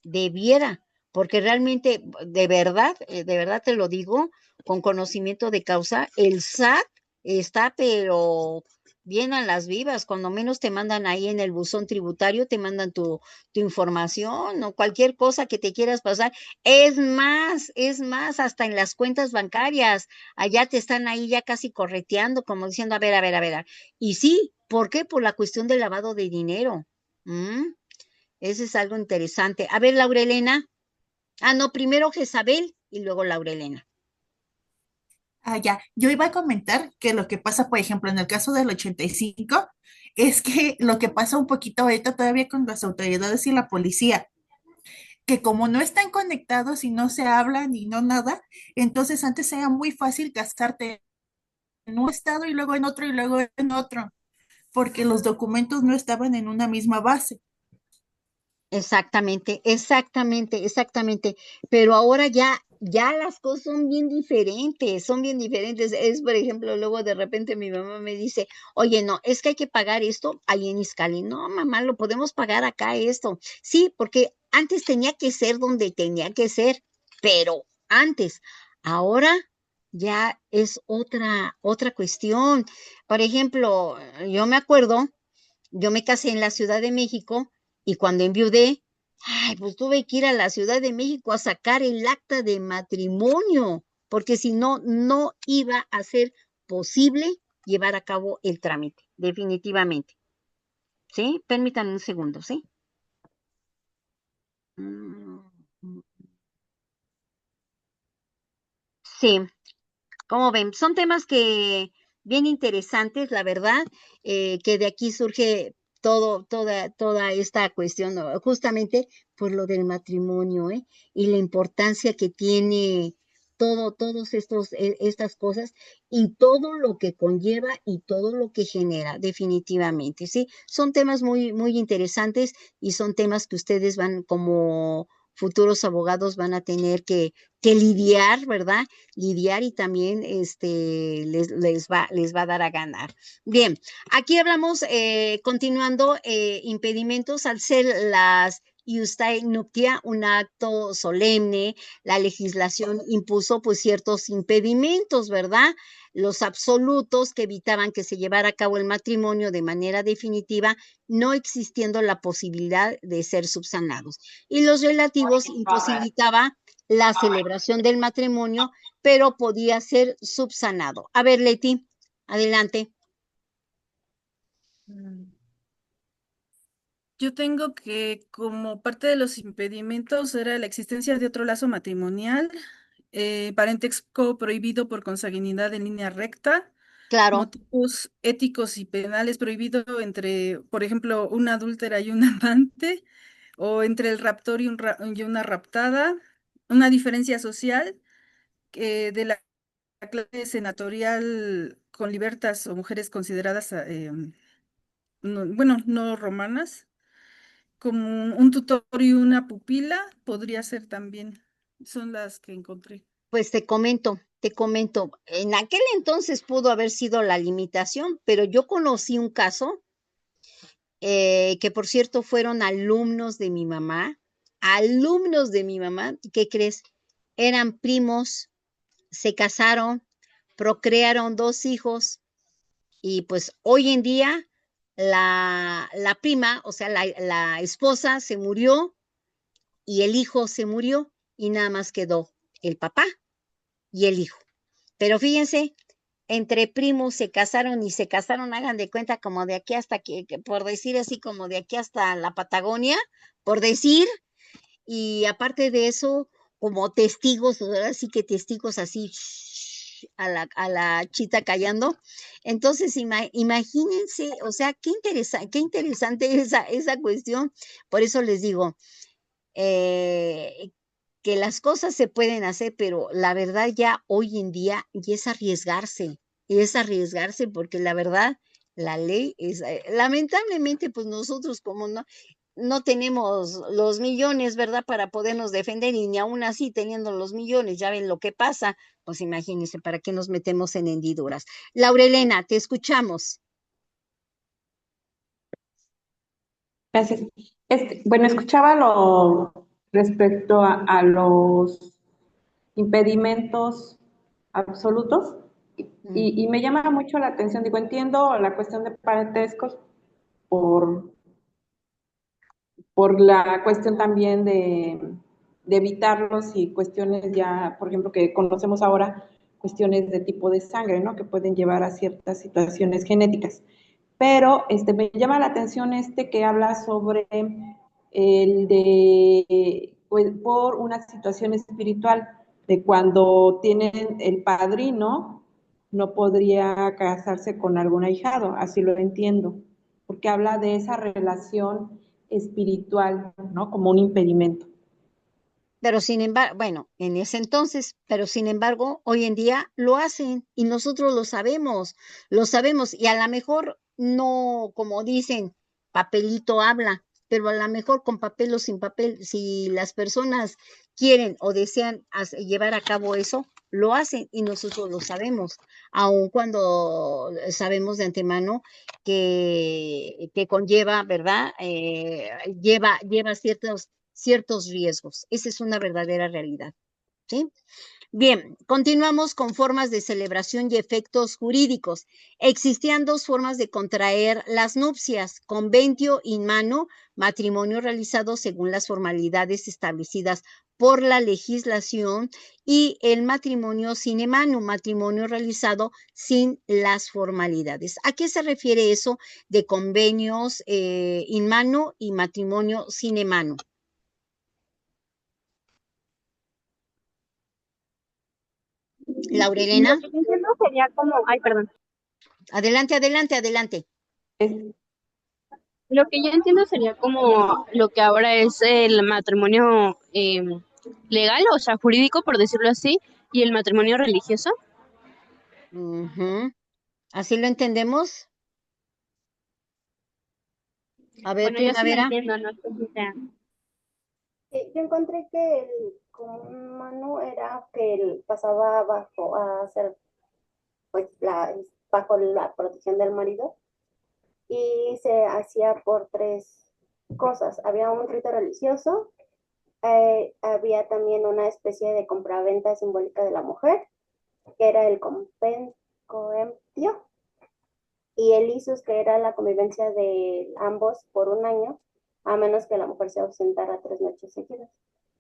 debiera, porque realmente, de verdad te lo digo, con conocimiento de causa, el SAT está, pero bien a las vivas, cuando menos te mandan ahí en el buzón tributario, te mandan tu información o cualquier cosa que te quieras pasar. Es más, hasta en las cuentas bancarias, allá te están ahí ya casi correteando, como diciendo, a ver, a ver, a ver. Y sí, ¿por qué? Por la cuestión del lavado de dinero. ¿Mm? Ese es algo interesante. A ver, Laurelena. Ah, no, primero Jezabel y luego Laurelena. Ah, ya. Yo iba a comentar que lo que pasa, por ejemplo, en el caso del 85, Es que lo que pasa un poquito ahorita todavía con las autoridades y la policía, que como no están conectados y no se hablan y no nada, entonces antes era muy fácil casarte en un estado y luego en otro y luego en otro, porque los documentos no estaban en una misma base. Exactamente, exactamente, exactamente. Pero ahora ya las cosas son bien diferentes, son bien diferentes. Es, por ejemplo, luego de repente mi mamá me dice, oye, no, es que hay que pagar esto ahí en Izcali. No, mamá, lo podemos pagar acá esto. Sí, porque antes tenía que ser donde tenía que ser, pero antes, ahora ya es otra cuestión. Por ejemplo, yo me acuerdo. Yo me casé en la Ciudad de México y cuando enviudé, ay, pues tuve que ir a la Ciudad de México a sacar el acta de matrimonio, porque si no, no iba a ser posible llevar a cabo el trámite, definitivamente. ¿Sí? Permítanme un segundo, ¿sí? Mm, Sí, como ven, son temas que bien interesantes, la verdad, que de aquí surge toda esta cuestión, ¿no? Justamente por lo del matrimonio, ¿eh? Y la importancia que tiene todos estas cosas y todo lo que conlleva y todo lo que genera, definitivamente, ¿sí? Son temas muy interesantes y son temas que ustedes van como futuros abogados van a tener que lidiar, ¿verdad? Lidiar y también les va a dar a ganar. Bien, aquí hablamos, continuando, impedimentos al ser las iustai nuptia, un acto solemne, la legislación impuso pues ciertos impedimentos, ¿verdad? Los absolutos que evitaban que se llevara a cabo el matrimonio de manera definitiva, no existiendo la posibilidad de ser subsanados. Y los relativos imposibilitaba la celebración del matrimonio, pero podía ser subsanado. A ver, Leti, adelante. Mm. Yo tengo que, como parte de los impedimentos, era la existencia de otro lazo matrimonial, parentesco prohibido por consanguinidad en línea recta, Claro, motivos éticos y penales prohibido entre, por ejemplo, una adúltera y un amante, o entre el raptor y una raptada, una diferencia social de la clase senatorial con libertas o mujeres consideradas, bueno, no romanas, como un tutor y una pupila, podría ser también. Son las que encontré. pues te comento, en aquel entonces pudo haber sido la limitación, pero yo conocí un caso que por cierto fueron alumnos de mi mamá, ¿qué crees? Eran primos, se casaron, procrearon 2 hijos y pues hoy en día la prima, o sea, la esposa se murió y el hijo se murió y nada más quedó el papá y el hijo. Pero fíjense, entre primos se casaron y se casaron, hagan de cuenta, como de aquí hasta por decir así, como de aquí hasta la Patagonia, por decir, y aparte de eso, como testigos, ahora sí que testigos así a la chita callando. Entonces, imagínense, o sea, qué interesante esa cuestión. Por eso les digo, eh, que las cosas se pueden hacer, pero la verdad ya hoy en día y es arriesgarse porque la verdad, la ley es, lamentablemente, pues nosotros como no tenemos los millones, ¿verdad? Para podernos defender y ni aún así teniendo los millones, ya ven lo que pasa, pues imagínense, ¿para qué nos metemos en hendiduras? Laurelena, te escuchamos. Gracias. Bueno, escuchaba lo respecto a los impedimentos absolutos y me llama mucho la atención, digo, entiendo la cuestión de parentescos por, por la cuestión también de evitarlos y cuestiones ya, por ejemplo, que conocemos ahora, cuestiones de tipo de sangre, ¿no? Que pueden llevar a ciertas situaciones genéticas. Pero me llama la atención que habla sobre el de, pues, por una situación espiritual, de cuando tienen el padrino, no podría casarse con algún ahijado, así lo entiendo. porque habla de esa relación espiritual, ¿no? Como un impedimento. Pero sin embargo, bueno, en ese entonces, pero sin embargo, hoy en día lo hacen y nosotros lo sabemos y a lo mejor no, como dicen, papelito habla, pero a lo mejor con papel o sin papel, si las personas quieren o desean llevar a cabo eso, lo hacen y nosotros lo sabemos, aun cuando sabemos de antemano que conlleva, ¿verdad? Lleva ciertos riesgos. Esa es una verdadera realidad, ¿sí? Bien, continuamos con formas de celebración y efectos jurídicos. Existían dos formas de contraer las nupcias: conventio in mano, matrimonio realizado según las formalidades establecidas por la legislación, y el matrimonio sine mano, matrimonio realizado sin las formalidades. ¿A qué se refiere eso de convenios in mano y matrimonio sine mano? Laurelena, Lo que yo entiendo sería como, ay, perdón. adelante. Lo que yo entiendo sería como lo que ahora es el matrimonio legal, o sea, jurídico, por decirlo así, y el matrimonio religioso. Ujú. ¿Así lo entendemos? A ver, Bueno, yo sí lo Primavera. entiendo, no sé si sea. Yo encontré que el común mano era que él pasaba bajo a ser, pues, bajo la protección del marido y se hacía por tres cosas. Había un rito religioso, había también una especie de compraventa simbólica de la mujer, que era el coemptio, y el isus, que era la convivencia de ambos por un año, a menos que la mujer se ausentara 3 noches seguidas.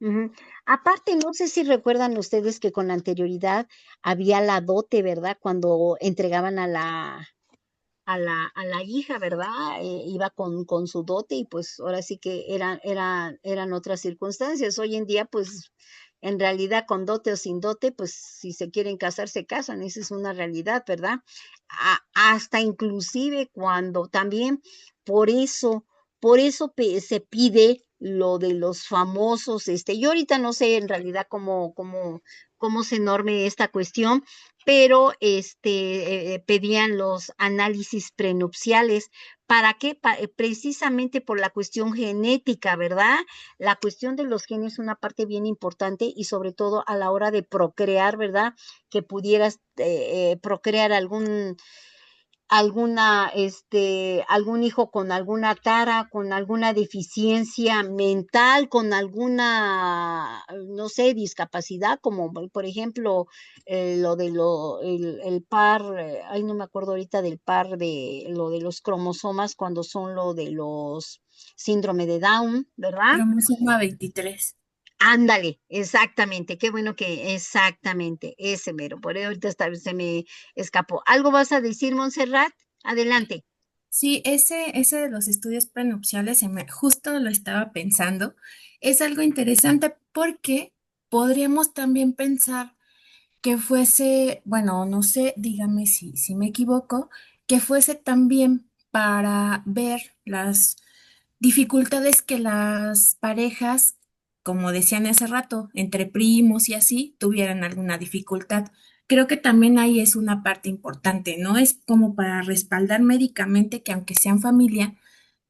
Ujú. Aparte, no sé si recuerdan ustedes que con anterioridad había la dote, ¿verdad? Cuando entregaban a la hija, ¿verdad? Iba con su dote y pues ahora sí que eran otras circunstancias. Hoy en día, pues en realidad con dote o sin dote, pues si se quieren casar, se casan. Esa es una realidad, ¿verdad? Hasta inclusive cuando también, por eso, se pide lo de los famosos, yo ahorita no sé en realidad cómo se norme esta cuestión, pero pedían los análisis prenupciales. ¿Para qué? Precisamente por la cuestión genética, ¿verdad? La cuestión de los genes es una parte bien importante y sobre todo a la hora de procrear, ¿verdad? Que pudieras procrear algún hijo con alguna tara, con alguna deficiencia mental, con alguna, no sé, discapacidad, como por ejemplo, el par, ay, no me acuerdo ahorita del par de lo de los cromosomas cuando son lo de los síndrome de Down, ¿verdad? Cromosoma 23. Ándale, exactamente, qué bueno exactamente, ese mero, por eso ahorita se me escapó. ¿Algo vas a decir, Montserrat? Adelante. Sí, ese de los estudios prenupciales, justo lo estaba pensando, es algo interesante porque podríamos también pensar que fuese, bueno, no sé, dígame si me equivoco, que fuese también para ver las dificultades que las parejas, como decían hace rato, entre primos y así, tuvieran alguna dificultad. Creo que también ahí es una parte importante, ¿no? Es como para respaldar médicamente que aunque sean familia,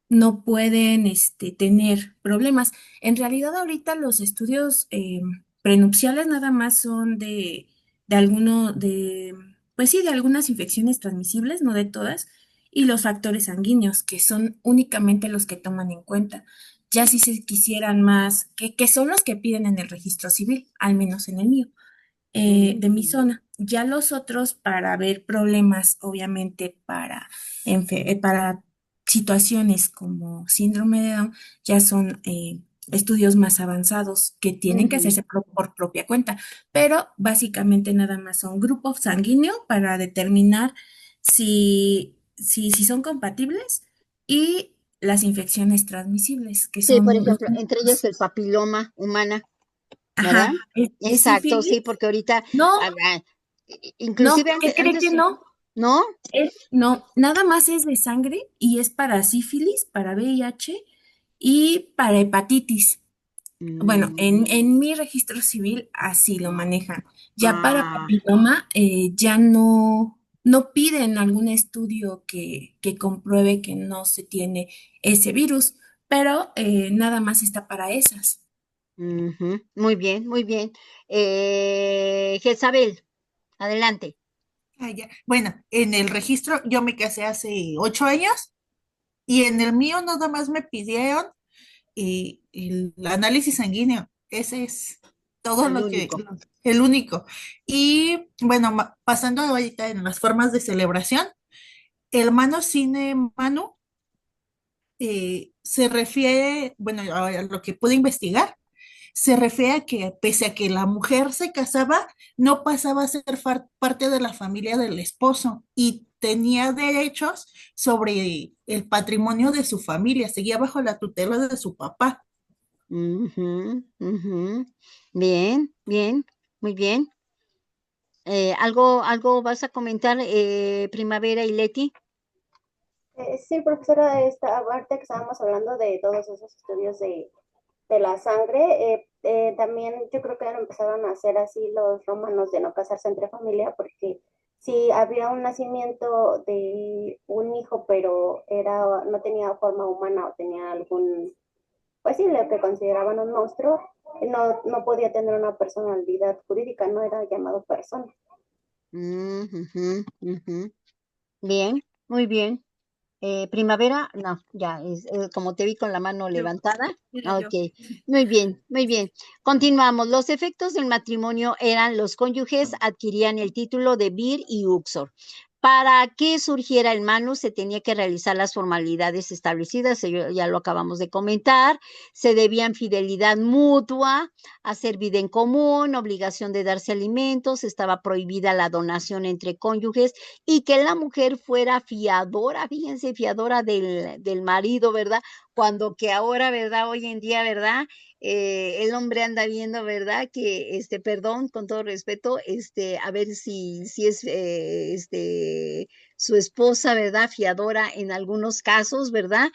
no pueden tener problemas. En realidad, ahorita los estudios prenupciales nada más son pues sí, de algunas infecciones transmisibles, no de todas, y los factores sanguíneos, que son únicamente los que toman en cuenta. Ya si se quisieran más, que son los que piden en el registro civil, al menos en el mío, de mi zona. Ya los otros para ver problemas, obviamente, para situaciones como síndrome de Down, ya son estudios más avanzados que tienen que Ujú. hacerse por propia cuenta, pero básicamente nada más son grupos sanguíneos para determinar si son compatibles y las infecciones transmisibles, que Sí, por son los ejemplo, entre ellas únicos. el papiloma humana, ¿verdad? Ajá, es Exacto, sífilis. sí, porque ahorita, No, ah, no, inclusive ¿qué cree que antes, no? ¿no? No, nada más es de sangre y es para sífilis, para VIH y para hepatitis. Bueno, en mi registro civil así lo manejan. Ya para Ah, papiloma ya no piden algún estudio que compruebe que no se tiene ese virus, pero nada más está para esas. ujú, muy bien, muy bien. Jezabel, adelante. Ah, ya. Bueno, en el registro yo me casé hace 8 años y en el mío nada más me pidieron el análisis sanguíneo. Ese es todo El lo que, único. el único. Y bueno, pasando ahorita en las formas de celebración, el mano cine mano se refiere, bueno, a lo que pude investigar, se refiere a que pese a que la mujer se casaba, no pasaba a ser parte de la familia del esposo y tenía derechos sobre el patrimonio de su familia, seguía bajo la tutela de su papá. Ujú, ujú. Bien, bien, muy bien. ¿Algo vas a comentar, Primavera y Leti? Sí, profesora, ahorita que estábamos hablando de todos esos estudios de la sangre, también yo creo que empezaron a hacer así los romanos de no casarse entre familia, porque si había un nacimiento de un hijo, pero no tenía forma humana o tenía algún, pues sí, lo que consideraban un monstruo, no podía tener una personalidad jurídica, no era llamado persona. Ujú, ujú. Bien, muy bien. Primavera, no, ya, como te vi con la mano Yo, levantada. era yo. Ok, muy bien, muy bien. Continuamos. Los efectos del matrimonio eran los cónyuges adquirían el título de vir y uxor. Para que surgiera el manus se tenía que realizar las formalidades establecidas, ya lo acabamos de comentar, se debían fidelidad mutua, hacer vida en común, obligación de darse alimentos, estaba prohibida la donación entre cónyuges y que la mujer fuera fiadora, fíjense, fiadora del marido, ¿verdad? Cuando que ahora, ¿verdad? Hoy en día, ¿verdad? El hombre anda viendo, ¿verdad? Que, perdón, con todo respeto, a ver si es, su esposa, ¿verdad? Fiadora en algunos casos, ¿verdad?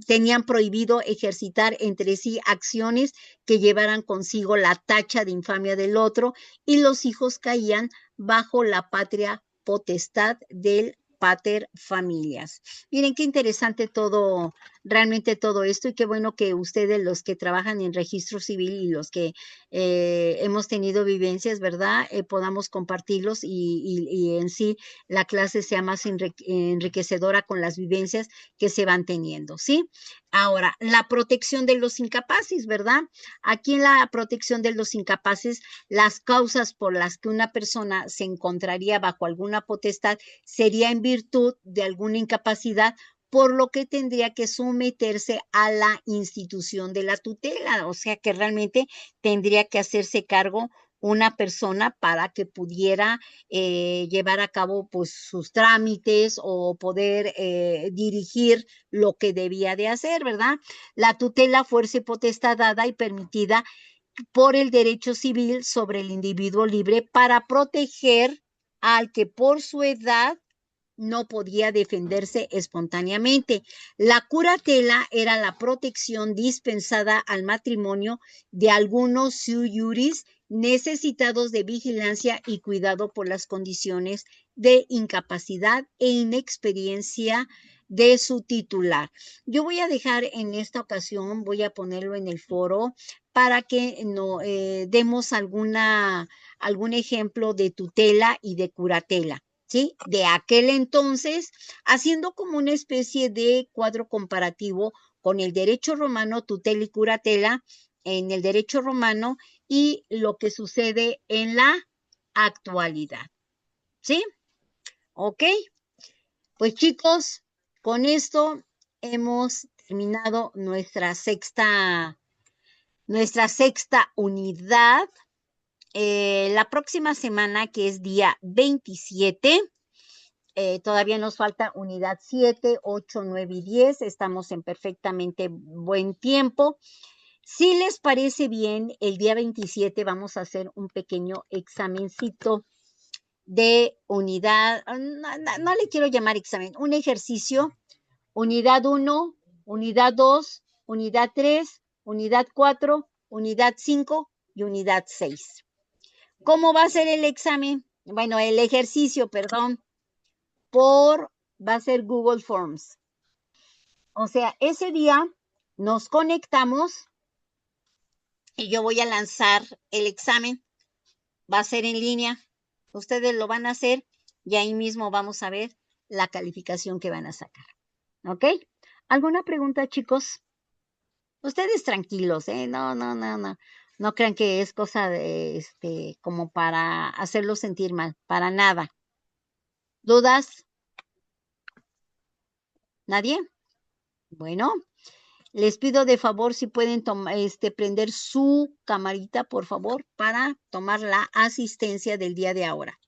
Tenían prohibido ejercitar entre sí acciones que llevaran consigo la tacha de infamia del otro y los hijos caían bajo la patria potestad del pater familias. Miren qué interesante todo, realmente todo esto y qué bueno que ustedes los que trabajan en registro civil y los que hemos tenido vivencias, ¿verdad? Podamos compartirlos y en sí la clase sea más enriquecedora con las vivencias que se van teniendo, ¿sí? Ahora, la protección de los incapaces, ¿verdad? Aquí en la protección de los incapaces, las causas por las que una persona se encontraría bajo alguna potestad sería en virtud de alguna incapacidad, por lo que tendría que someterse a la institución de la tutela, o sea que realmente tendría que hacerse cargo una persona para que pudiera llevar a cabo pues sus trámites o poder dirigir lo que debía de hacer, ¿verdad? La tutela, fuerza y potestad dada y permitida por el derecho civil sobre el individuo libre para proteger al que por su edad no podía defenderse espontáneamente. La curatela era la protección dispensada al matrimonio de algunos sui juris necesitados de vigilancia y cuidado por las condiciones de incapacidad e inexperiencia de su titular. Yo voy a dejar en esta ocasión, voy a ponerlo en el foro para que no, demos algún ejemplo de tutela y de curatela. ¿Sí? De aquel entonces, haciendo como una especie de cuadro comparativo con el derecho romano, tutela y curatela, en el derecho romano y lo que sucede en la actualidad. ¿Sí? ¿Ok? Pues chicos, con esto hemos terminado nuestra sexta unidad. La próxima semana, que es día 27, todavía nos falta unidad 7, 8, 9 y 10. Estamos en perfectamente buen tiempo. Si les parece bien, el día 27 vamos a hacer un pequeño examencito de unidad, no le quiero llamar examen, un ejercicio, unidad 1, unidad 2, unidad 3, unidad 4, unidad 5 y unidad 6. ¿Cómo va a ser el examen? Bueno, el ejercicio, perdón, va a ser Google Forms. O sea, ese día nos conectamos y yo voy a lanzar el examen. Va a ser en línea. Ustedes lo van a hacer y ahí mismo vamos a ver la calificación que van a sacar. ¿Ok? ¿Alguna pregunta, chicos? Ustedes tranquilos, ¿eh? No. No crean que es cosa de, como para hacerlos sentir mal. Para nada. ¿Dudas? ¿Nadie? Bueno, les pido de favor si pueden prender su camarita, por favor, para tomar la asistencia del día de ahora.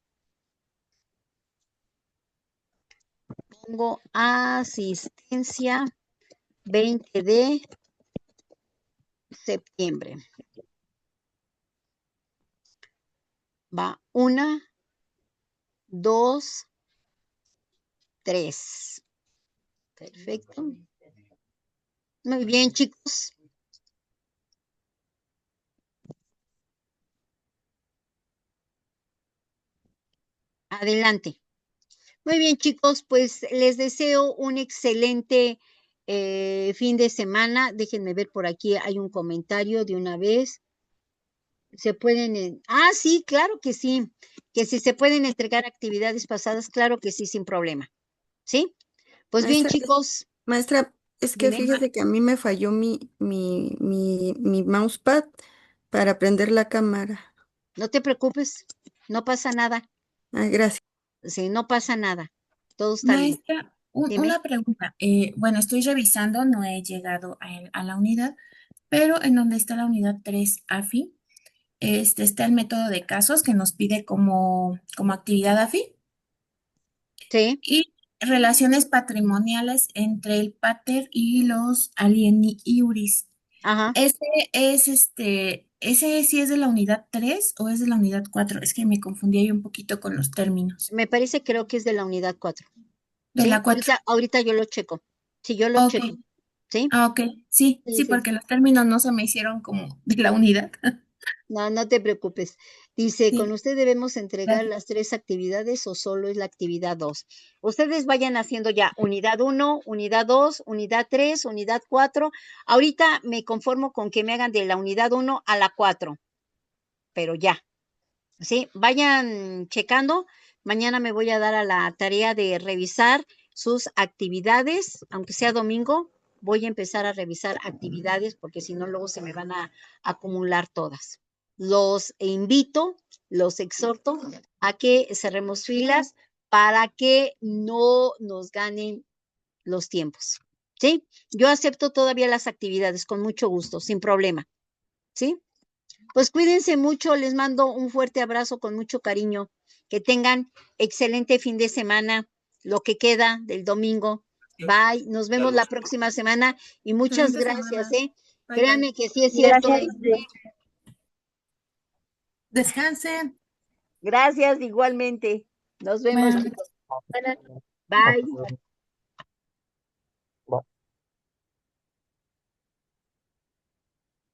Pongo asistencia 20 de septiembre. Va 1, 2, 3. Perfecto. Muy bien, chicos. Adelante. Muy bien, chicos, pues les deseo un excelente fin de semana. Déjenme ver por aquí, hay un comentario de una vez. Se pueden, sí, claro que sí, que si se pueden entregar actividades pasadas, claro que sí, sin problema. ¿Sí? Pues bien, Maestra, chicos, maestra, es que dime. fíjese que a mí me falló mi mousepad para prender la cámara. No te preocupes, no pasa nada. Ay, gracias. Sí, no pasa nada. Todo está bien. Maestra, Dime. una pregunta. Bueno, estoy revisando, no he llegado a la unidad, pero en donde está la unidad 3 AFI, está el método de casos que nos pide como actividad AFI Sí, y relaciones patrimoniales entre el pater y los alieni iuris. ajá. ¿Ese sí es de la unidad 3 o es de la unidad 4? Es que me confundí ahí un poquito con los términos. Me parece, creo que es de la unidad 4. De Sí, la 4. ahorita yo lo checo. Sí, yo lo Ok. checo. ¿Sí? Ok. Sí, Sí, sí, sí. porque los términos no se me hicieron como de la unidad. No te preocupes. Dice, ¿con Sí, usted debemos entregar gracias. las 3 actividades o solo es la actividad 2? Ustedes vayan haciendo ya unidad 1, unidad 2, unidad 3, unidad 4. Ahorita me conformo con que me hagan de la unidad 1 a la 4, pero ya. ¿Sí? Vayan checando. Mañana me voy a dar a la tarea de revisar sus actividades, aunque sea domingo, voy a empezar a revisar actividades porque si no luego se me van a acumular todas. Los invito, los exhorto a que cerremos filas para que no nos ganen los tiempos. ¿Sí? Yo acepto todavía las actividades con mucho gusto, sin problema. ¿Sí? Pues cuídense mucho, les mando un fuerte abrazo con mucho cariño. Que tengan excelente fin de semana, lo que queda del domingo. Bye, nos vemos la próxima semana y muchas Excelente gracias, semana. Bye, Créanme bye. que sí es cierto. Gracias. Descansen. Gracias igualmente. Nos vemos, Bueno, chicos. Buenas Bye.